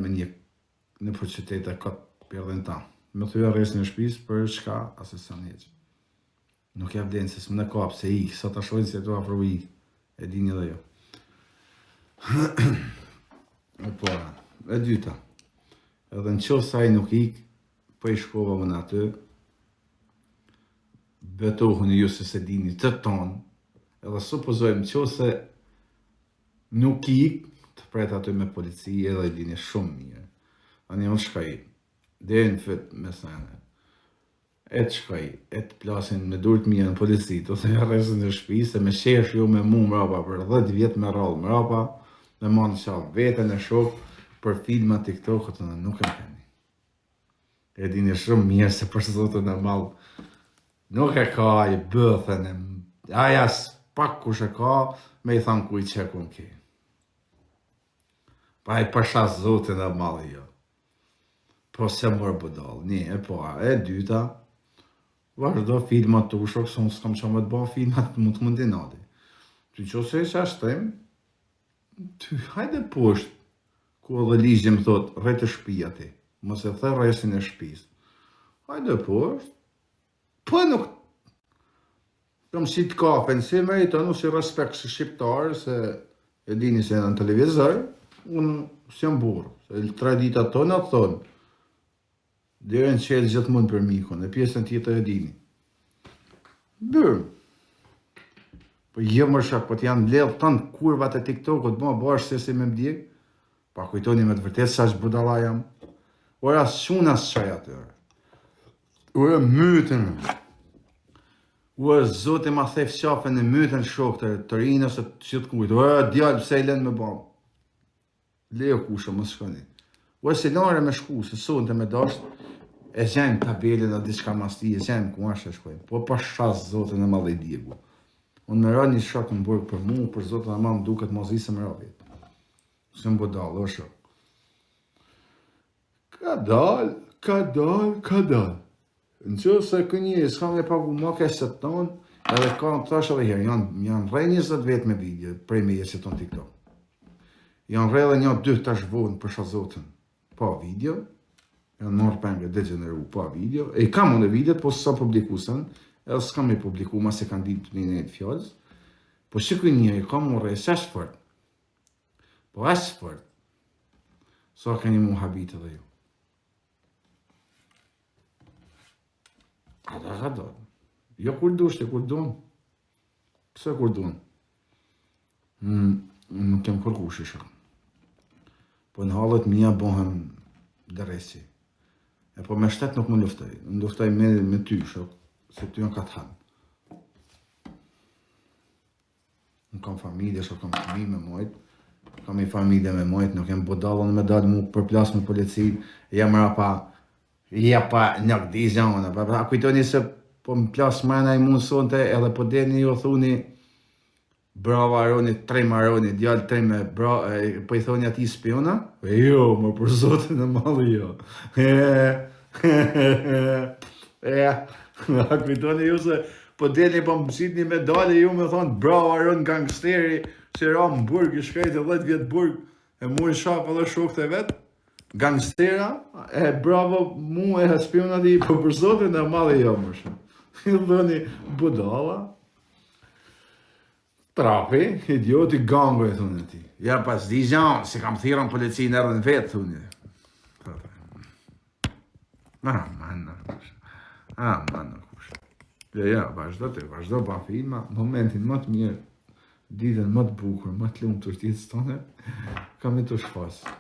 me një në për qytete këtë pjerdhen ta. Me thuja rresën e shtëpisë për çka asë sa njëqë. Nuk ja vlenë se s'më në kapë se i, sa ta shojnë se tu afro i, e dini dhe jo. E po, e dyta, edhe në qovë sa i nuk ik, po i shkova më në aty, betohën ju se se dini të tonë, edhe supozojmë qovë se nuk ik, të pret aty me polici edhe i dini shumë mirë. Ani unë shkaj, dhe në fit me sene, e të shkaj, e të plasin me durët mija në policit, ose me rresën e shtëpi, se me shesh ju me mu mrapa për 10 vjetë me rallë mrapa, me manë qafë vetën e shokë për filma TikTok, të në nuk e keni. E dini shumë mirë se për zotën e malë, nuk e ka i bëthën e aja pak kush e ka, me i thanë kuj që kun ki. Pa i përsha zotën e malë jo. Po se mërë bëdallë, një, e po, e dyta, vazhdo filmat të ushok, se unë s'kam që më të bëha filmat, mund të mundinati. Ty që se që ashtem, ty hajde poshtë, ku edhe ligjë më thot, rrejtë shpia ti, mos e the rresin e shpis. Hajde poshtë, po nuk, kam si të kapen, si me i tënu si respekt si shqiptarë, se e dini se në televizor, unë si jam burë, se 3 dita tonë atë thonë, dhe në qelë gjithë mund për mikon, e pjesën tjetër e dini. Bërë. Po jo më shak, po t'janë mbledh tanë kurvat e TikTokut, ma bashkë se si me mdjek, pa kujtoni me të vërtet sa që budala jam. Ora s'quna s'qaj atër. Ora mytën. Ora zote ma thef qafën e mytën shokë të rinë ose të qëtë kujtë. Ora djallë pëse i lenë me bam. Leo kusha, më shkoni. Ora se lare me shku, se sonë të me dashtë, e gjenë tabelin dhe diçka masti, e gjenë ku ashtë e shkojnë. Po pa shas zotën e madhe i djegu. Unë me ra një shakë në burg për mu, për zotën e madhe më duket mozisë me ra vetë. Se më bodalë, o shak. Ka dal. Në që se kënjë, s'kam e pagu ma keset tonë, edhe ka në thash edhe herë, janë rej 20 vetë me video, prej me jesit tonë TikTok. Janë rej dhe një 2 tash vonë për shazotën, pa video, janë marrë pengë degeneru pa video, e kam unë e videot, po s'sa publikusën, edhe s'kam e publiku, ma se kanë ditë një nejtë fjallës, po që kënjë, e kam unë rej, se është fërt, po është fërt, sa ka një mu habitë dhe ju. Ata. Jo kur dushte, kur dunë. Pse kur dunë? Nuk kem kërku shisha. Po në halët mija bohem dëresi. E po me shtet nuk më luftoj. Më luftoj me ty, shok, se ty në ka të hanë. Nuk kam familje, shok, kam fëmi me mojt. Kam i familje me mojt, nuk jem bodalën me dalë mu për plas me policit. Jam rapa nuk di zonë, a kujtoni se po më plasë mëna i mund sonte edhe po deni ju thuni brava Aroni, 3 Aroni, djallë 3 me po i thoni ati spiona? Jo, më për zotën e malë jo. A kujtoni ju se po deni po më sit një medalje ju me thonë brava Aron gangsteri, që ra më burg, i shkrejt e 10 vjetë burg, e mu i shapë edhe shokët e vetë. Gangstera, e bravo mu e spionat i po për zotën e madhe jo më shumë. I dhoni budala, trapi, idioti gango e thunë ti. Ja pas di gjanë, se kam thira në policinë erë në vetë, thunë. Manna kush. Ja, vazhdo pa filma, momentin më të mirë, ditën më të bukur, më të lumë të shtjetës tonë, kam e të shpasë.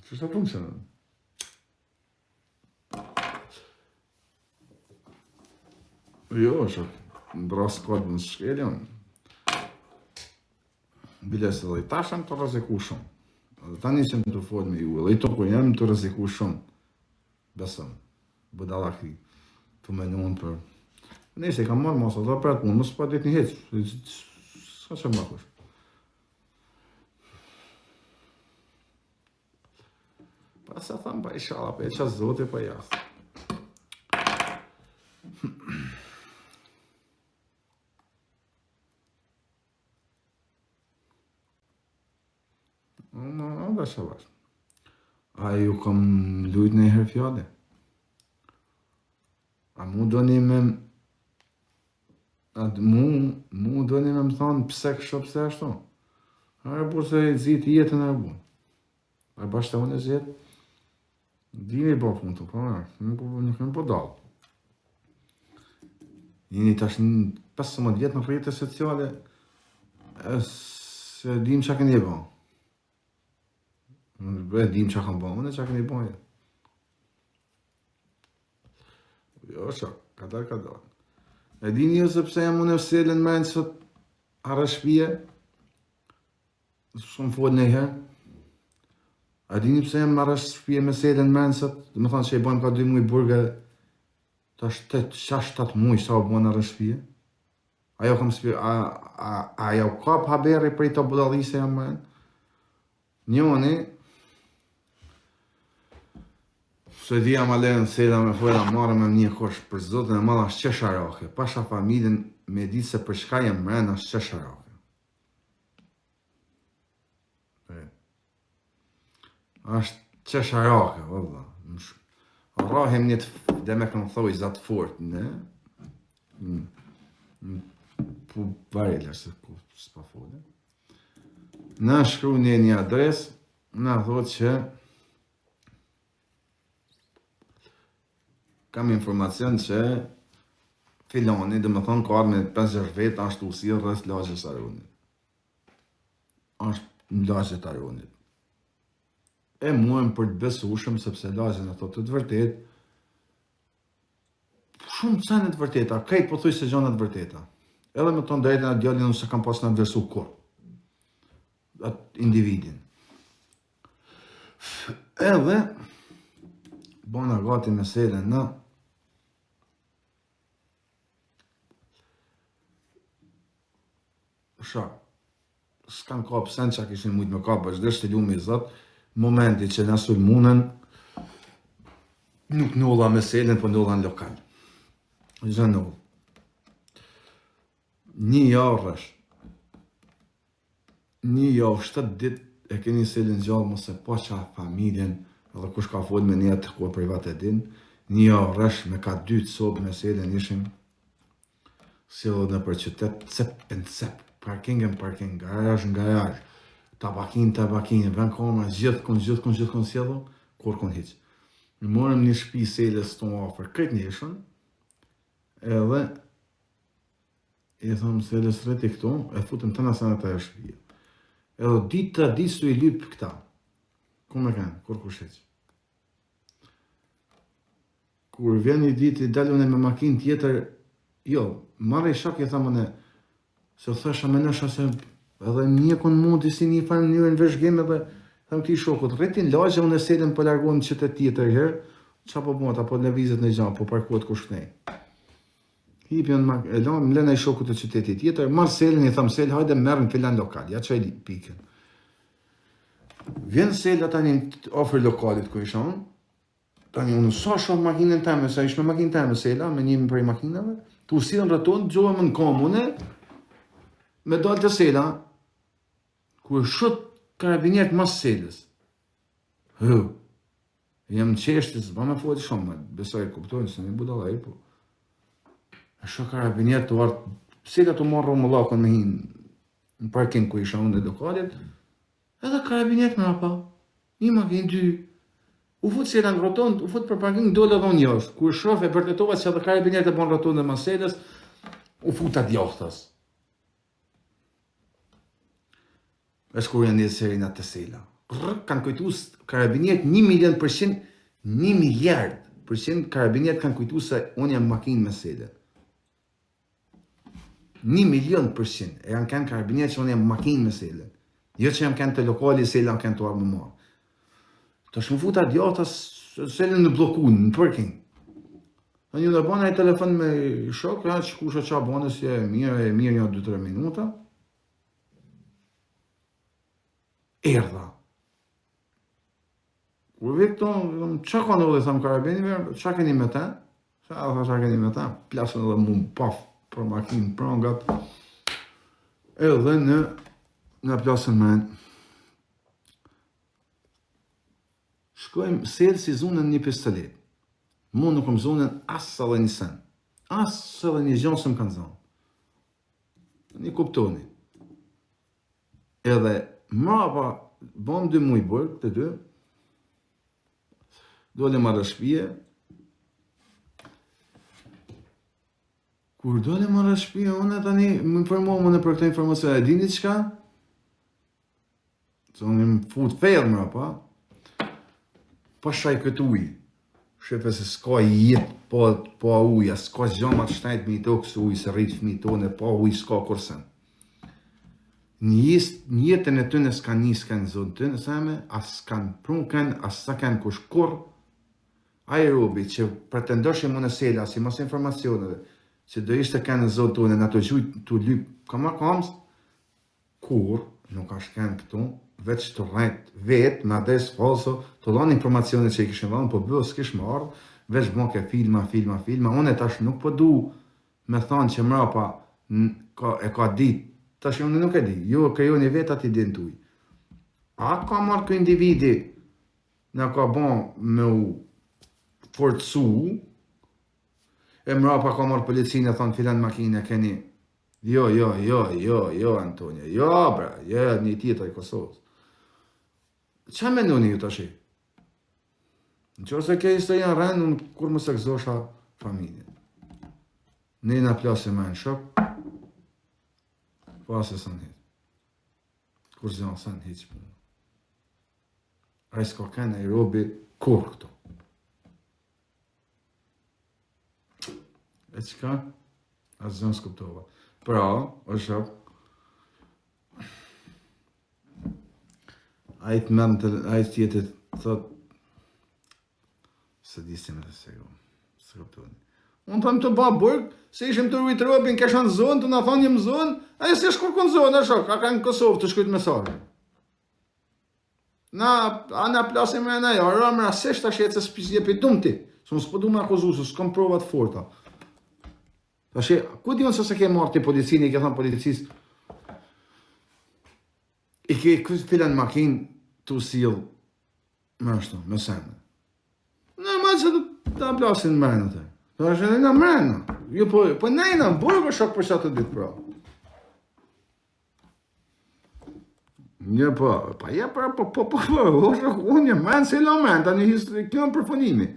Që shta funksionën? Jo, shok, në bras kodë në shkeljon. Biles edhe i tashëm të rëziku shumë. Edhe tani që më të folë me ju, edhe i to ku jam të rëziku shumë. Besëm, budala kri, të menuën për... Nese, kam marrë masa, dhe për atë mund, mësë pa ditë një heqë, s'ka që më kush. Pa se thamë pa i shala, pa e qa zote pa jasë. Avash, avash. A ju kam lujt në herë fjale? A mu doni me... mu doni me më thonë pse kështu, pse ashtu? A bu se zit jetën e bu. A bashkë të unë e zjetë? Dini po punë të, nuk më po dalë. Jeni tash në 15 vjetë në rrjetet sociale, se dim që këni e bo. E dim që kanë bo, unë që këni e bo. Jo, që, kadar. E dini jo sepse jam unë e vselën me në sot arë shpije, shumë folë në herë. A dini pse jam marrë shpije me selën me në sot, dhe më thonë që i bojnë ka 2 muj burge, ta 7 muj sa u bojnë arë shpije. Ajo kam shpije, ajo kap haberi për i të budalise jam me në. Njoni, se di jam alenë sela me fojla marrë me një kosh për zotën e madha shqesharake, pasha familjen me ditë se për shka jem mrena shqesharake. Ashtë qesharake, valla. Rahim një të dhe me këmë thoi zatë fort, ne? Po varela se ku s'pa fole. Na shkru një adres, na thot që kam informacion që filoni, dhe më thonë ka arë me 50 vetë, ashtë usirë rrës lagjes Arunit. Ashtë në lagjet Arunit. E muem për të besushëm, sepse lagjen ato të vërtet, shumë cenet vërteta, kajtë po thuj se gjonat vërteta. Edhe me tonë drejtën atë djallin nëse kam pas në versu kur. Atë individin. Edhe, bona gati me selën në, s'kan ka pësen që a kishin mujtë me ka, për shdesht të lumë i zëtë, momenti që në sulmunën, nuk nulla me selën, po nulla në lokal. Gjë nullë. Një javë 7 dit e keni selën gjallë, mëse po qa familjen, edhe kush ka folë me një të ku e privat e din, një javë rësh me ka 2 sobë me selën ishim, si edhe në për qytet, cep, parking, garaj, tabakin, vën koma, gjithkon sjedhë, kur kon hiq. Në morëm një shpi selës të më afer këtë njëshën, edhe i thëmë selës rreti këtu, e futëm të nësën e të e shpije. Edhe ditë su i lypë këta. Ku me kanë, kur kush heq. Kur vjen një ditë i dalune me makinë tjetër, jo, marrë i shak i thamën e, se thësha me nësha se edhe mjekun mundi si një farë njërën vëzhgim edhe thëmë ti shokut, rritin lagje unë e selën për largohën në qytet tjetër herë, qa po bëhet, apo lëvizet në gjanë, po parkuat kush kënej. Hipjën, më lëna i shokut të qytetit tjetër, marë selën i thëmë selë, hajde merën filan lokal, ja që e pikën. Vjen selë tani ofër lokalit ku isha unë, tani unë sa shumë makinën teme, sa ishme makinë teme sela, me njëmi prej makinave, të usilën rëton, gjohëm në komune, me dalë të sela, ku e shut karabinjerët mas selës. Jam në qeshtës, ba me fojtë shumë, besoj kuptojnë, se një budalaj, po. E shut karabinjerët të artë, sela të marrë më lakon me hinë, në parking ku isha unë dhe lokalit, edhe karabinjerët me rapa, një makinë, 2, u fut sela në rotond, u fut për parking, dole dhe një është, ku e shof e vërtetova që edhe karabinjerët e bon rotond dhe mas selës, u fut atë djohtas. Vesh kur janë një serin atë të sela. Kanë kujtus karabinjerët 1.000.000%, 1 miliard% karabinjerët kanë kujtus se unë jam makinë me selën. 1.000.000% e janë kanë karabinjerët që unë jam makinë me selën. Jo që jam kanë të lokali, selën kanë të arë më marë. Të shmë futa djatas, selën në blokun, në parking. Në një dhe bana e telefon me shok, ja që kusha qa bane si e mirë një 2-3 minuta. Erdha. Kur vetë tonë, qa ka në dhe thamë karabinive, qa keni me ta? Qa keni me ta? Plasën edhe mu më paf për makinë prangat. Edhe në plasën me shkojmë selë si zunën një pistolet. Mu nuk më zunën asë edhe një sen. Asë edhe një gjonë së më kanë zonë. Një kuptoni. Edhe mrapa, bom 2 muj burg, të 2, dole marrë shpije. Kur dole marrë shpije, unë tani më informohë për këtë informacion, e dini qka? Se unë më fut fejrë mrapa, pa shaj këtë ujë. Shepe se s'ka jetë pa uja, s'ka gjamat shtajt mi to kësë ujë, se rritë fmi tone, pa ujë s'ka kursen. Një jetën e tëne s'ka një s'kan zonë tëne, seme, as s'kan prunken, as s'kan kush kur. Aerobi që pretendosh e më në sela, si mas informacioneve, që do ishte kanë në zonë tëne, në të gjujtë të lypë kama kamës, kur nuk ashtë kanë këtu, veç të rrejt vetë, me adres falso, të dhanë informacione që i kishën dhanë, po bëhë s'kish më ardhë, veç bëke filma, unë tash nuk po du me thanë që mrapa e ka ditë, tash unë nuk e di, ju krejoni vetë ati din tuj. A ka marrë kë individi në ka bon me u forcu, e mrapa ka marrë policinë e thonë filan makine keni, jo, Antonio, jo, bra, jo, një tjetër i Kosovës. Qa me nëni ju të shi? Në që ose ke historia në rëndë, unë kur më se këzosha familje. Ne në plasë me në shok, pasë e sënë hitë. Kur zënë sënë hitë që punë. A i s'ka kënë e robi kur këto. E qka? A zënë s'kuptova. Pra, o shok, a i të mërën të, a i tjetët, thot, se disi me të segu, së këptoni. Unë thëmë të ba burg, se ishim të rujtë robin, keshan zonë, të në thonë jem zonë, a i se shkurkon zonë, a shok, a ka në Kosovë të shkujtë mesajë. A na plasim e na jo, rëmëra, se shta shetë se s'pizje për dumë ti, së më s'po du me akuzu, së s'kom provat forta. Ta she, ku di unë se ke marrë të policinë, i ke thonë policisë, i ke këtë filan makinë të usilë me ashtu, me senë. Normal që të plasin mrenë të. Të është edhe në mrenë. Ju po nejna, burgë shok për qatë të ditë pra. Një po, pa je pra, po, unë një mrenë se ilo mrenë, ta një hisë të kjo në përfonimi.